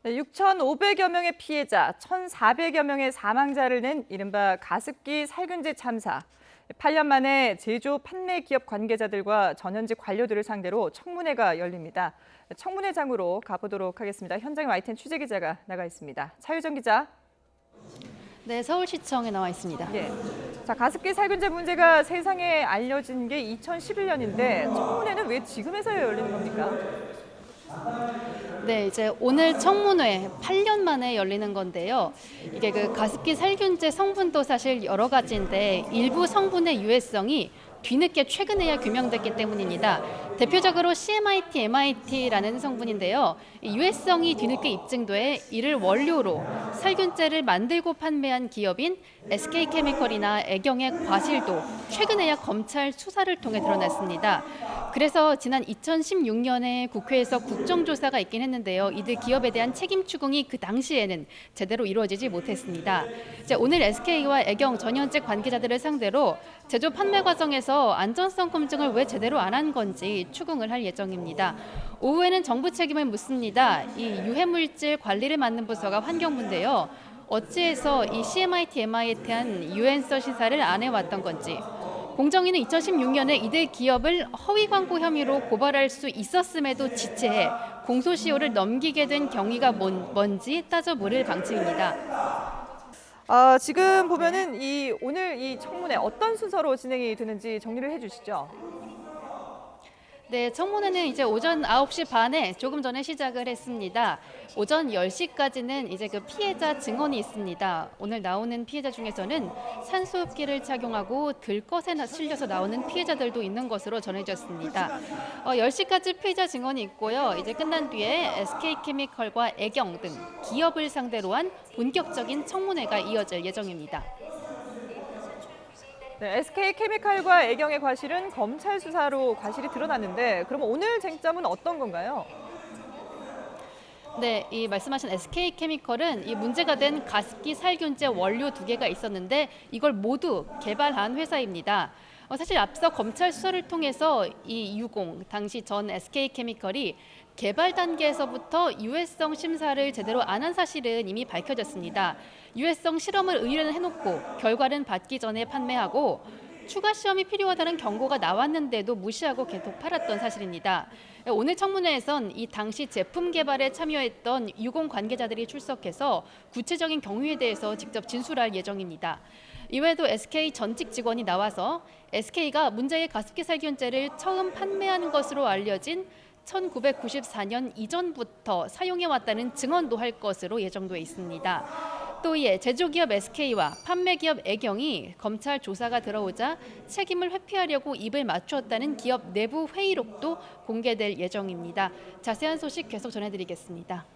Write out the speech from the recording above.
네, 6,500여 명의 피해자, 1,400여 명의 사망자를 낸 이른바 가습기 살균제 참사. 8년 만에 제조 판매 기업 관계자들과 전현직 관료들을 상대로 청문회가 열립니다. 청문회장으로 가보도록 하겠습니다. 현장에 YTN 취재 기자가 나가 있습니다. 차유정 기자. 네, 서울시청에 나와 있습니다. 예. 자, 가습기 살균제 문제가 세상에 알려진 게 2011년인데 청문회는 왜 지금에서야 열리는 겁니까? 네, 이제 오늘 청문회 8년 만에 열리는 건데요. 이게 가습기 살균제 성분도 사실 여러 가지인데 일부 성분의 유해성이 뒤늦게 최근에야 규명됐기 때문입니다. 대표적으로 CMIT, MIT라는 성분인데요. 유해성이 뒤늦게 입증돼 이를 원료로 살균제를 만들고 판매한 기업인 SK케미컬이나 애경의 과실도 최근에야 검찰 수사를 통해 드러났습니다. 그래서 지난 2016년에 국회에서 국정조사가 있긴 했는데요. 이들 기업에 대한 책임 추궁이 그 당시에는 제대로 이루어지지 못했습니다. 오늘 SK와 애경 전현직 관계자들을 상대로 제조 판매 과정에서 안전성 검증을 왜 제대로 안 한 건지 추궁을 할 예정입니다. 오후에는 정부 책임을 묻습니다. 이 유해물질 관리를 맡는 부서가 환경부인데요. 어찌해서 이 CMIT, MIT한 유엔서 시사를 안 해왔던 건지, 공정위는 2016년에 이들 기업을 허위 광고 혐의로 고발할 수 있었음에도 지체해 공소시효를 넘기게 된 경위가 뭔지 따져 물을 방침입니다. 지금 보면은 오늘 이 청문회 어떤 순서로 진행이 되는지 정리를 해주시죠. 네, 청문회는 이제 오전 9시 반에 조금 전에 시작을 했습니다. 오전 10시까지는 이제 피해자 증언이 있습니다. 오늘 나오는 피해자 중에서는 산소호흡기를 착용하고 들것에 실려서 나오는 피해자들도 있는 것으로 전해졌습니다. 10시까지 피해자 증언이 있고요. 이제 끝난 뒤에 SK케미컬과 애경 등 기업을 상대로 한 본격적인 청문회가 이어질 예정입니다. 네, SK케미칼과 애경의 과실은 검찰 수사로 과실이 드러났는데 그럼 오늘 쟁점은 어떤 건가요? 네, 이 말씀하신 SK케미컬은 이 문제가 된 가습기 살균제 원료 2개가 있었는데 이걸 모두 개발한 회사입니다. 사실 앞서 검찰 수사를 통해서 이 유공, 당시 전 SK케미컬이 개발 단계에서부터 유해성 심사를 제대로 안 한 사실은 이미 밝혀졌습니다. 유해성 실험을 의뢰는 해놓고 결과는 받기 전에 판매하고 추가 시험이 필요하다는 경고가 나왔는데도 무시하고 계속 팔았던 사실입니다. 오늘 청문회에선 이 당시 제품 개발에 참여했던 유공 관계자들이 출석해서 구체적인 경위에 대해서 직접 진술할 예정입니다. 이외에도 SK 전직 직원이 나와서 SK가 문제의 가습기 살균제를 처음 판매한 것으로 알려진 1994년 이전부터 사용해왔다는 증언도 할 것으로 예정돼 있습니다. 또 이에 제조기업 SK와 판매기업 애경이 검찰 조사가 들어오자 책임을 회피하려고 입을 맞추었다는 기업 내부 회의록도 공개될 예정입니다. 자세한 소식 계속 전해드리겠습니다.